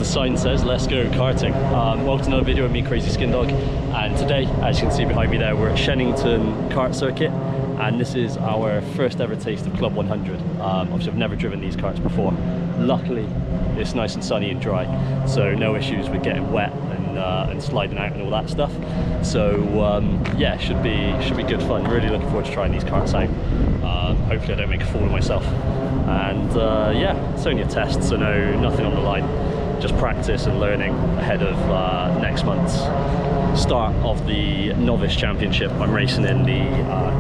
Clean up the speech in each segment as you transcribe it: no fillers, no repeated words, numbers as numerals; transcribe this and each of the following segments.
sign says, let's go karting. Welcome to another video with me, Crazy Skin Dog, and today, as you can see behind me there, we're at Shenington kart circuit, and this is our first ever taste of Club 100. Obviously I've never driven these karts before. Luckily it's nice and sunny and dry, so no issues with getting wet and sliding out and all that stuff. So yeah, should be good fun. Really looking forward to trying these karts out. Hopefully I don't make a fool of myself. And yeah, it's only a test, so nothing on the line. Just practice and learning ahead of next month's start of the Novice Championship. I'm racing in the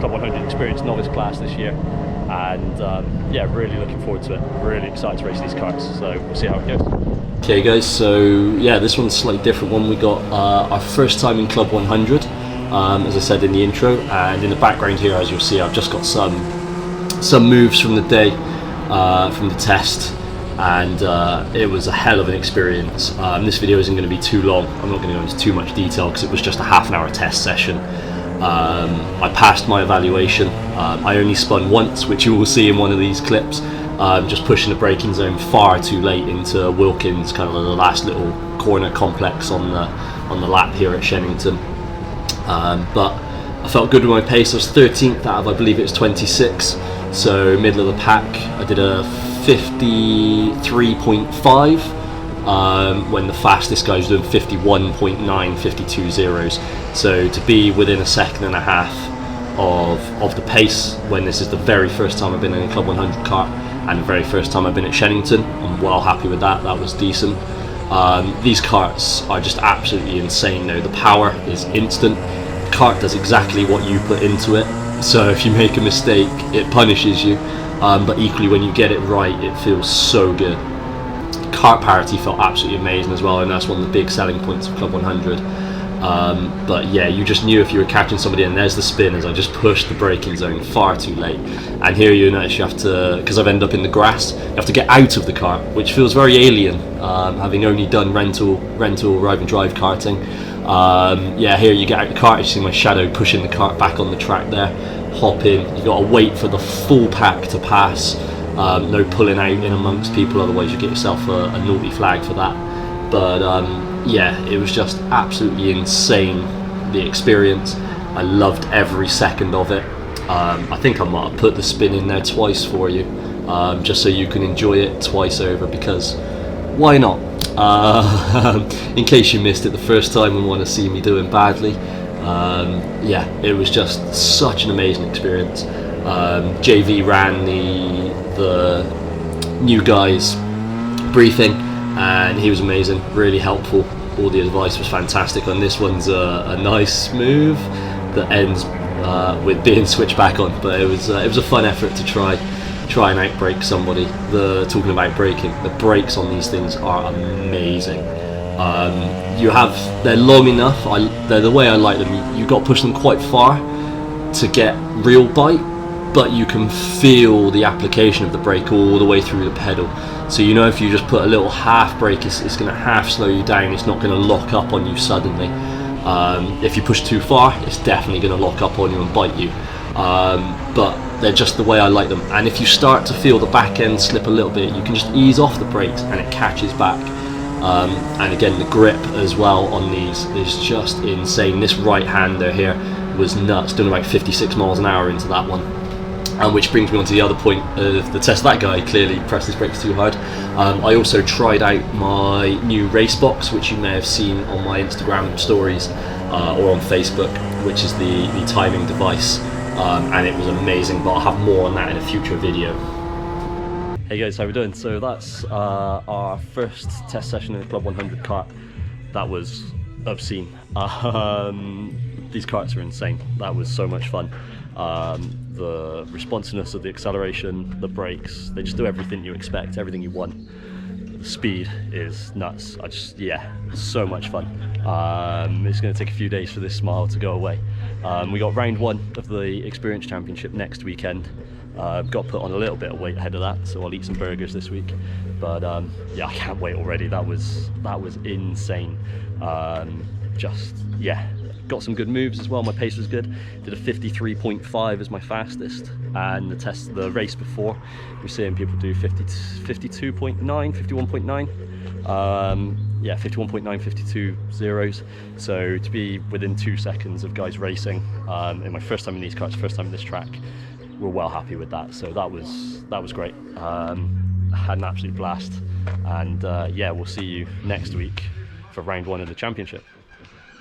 Club 100 Experience Novice class this year, and yeah, really looking forward to it. Really excited to race these karts, so we'll see how it goes. Okay guys, so yeah, this one's a slightly different one. We got our first time in Club 100, as I said in the intro, and in the background here, as you'll see, I've just got some moves from the day, from the test, and it was a hell of an experience. This video isn't going to be too long. I'm not going to go into too much detail because it was just a half-an-hour test session. I passed my evaluation. I only spun once, which you will see in one of these clips, just pushing the braking zone far too late into Wilkins, kind of the last little corner complex on the lap here at Shenington. But I felt good with my pace. I was 13th out of, I believe it was 26, so middle of the pack. I did a 53.5 when the fastest guy was doing 51.9, 52 zeros. So to be within a second and a half of the pace when this is the very first time I've been in a Club 100 kart and the very first time I've been at Shenington, I'm well happy with that. That was decent. These karts are just absolutely insane though. The power is instant. The kart does exactly what you put into it, so if you make a mistake it punishes you, but equally when you get it right it feels so good. Kart parity felt absolutely amazing as well, and that's one of the big selling points of Club 100. But yeah, you just knew if you were catching somebody, and there's the spin as I just pushed the braking zone far too late. And here you notice you have to, because I've ended up in the grass, you have to get out of the kart, which feels very alien, having only done rental ride and drive karting. Yeah, here you get out of the kart, you see my shadow pushing the kart back on the track there, hop in, you got to wait for the full pack to pass, no pulling out in amongst people, otherwise you get yourself a naughty flag for that. But yeah, it was just absolutely insane, the experience. I loved every second of it. I think I might have put the spin in there twice for you, just so you can enjoy it twice over, because why not? In case you missed it the first time and want to see me doing badly, yeah, it was just such an amazing experience. JV ran the new guys briefing, and he was amazing, really helpful. All the advice was fantastic. On this one's a nice move that ends with being switched back on, but it was a fun effort to try and outbrake somebody. Talking about braking, the brakes on these things are amazing. They're long enough. They're the way I like them. You got to push them quite far to get real bite, but you can feel the application of the brake all the way through the pedal. So you know if you just put a little half brake, it's going to half slow you down. It's not going to lock up on you suddenly. If you push too far, it's definitely going to lock up on you and bite you. But they're just the way I like them. And if you start to feel the back end slip a little bit, you can just ease off the brakes and it catches back. And again, the grip as well on these is just insane. This right hander here was nuts, doing about 56 miles an hour into that one. Which brings me on to the other point of the test. That guy clearly pressed his brakes too hard. I also tried out my new race box, which you may have seen on my Instagram stories or on Facebook, which is the timing device, and it was amazing, but I'll have more on that in a future video. Hey guys, how we doing? So that's our first test session in the Club 100 kart. That was obscene. These karts are insane. That was so much fun. The responsiveness of the acceleration, the brakes, they just do everything you expect, everything you want. The speed is nuts. Yeah, so much fun. It's going to take a few days for this smile to go away. We got round one of the Experience Championship next weekend. Got put on a little bit of weight ahead of that, so I'll eat some burgers this week. But yeah, I can't wait already. That was insane. Just, yeah, got some good moves as well. My pace was good. Did a 53.5 as my fastest, and the race before, we're seeing people do 52.9, 51.9. Yeah, 51.9, 52 zeros. So to be within 2 seconds of guys racing in my first time in these karts, first time in this track, we're well happy with that. So that was great. Had an absolute blast, and yeah, we'll see you next week for round 1 of the championship.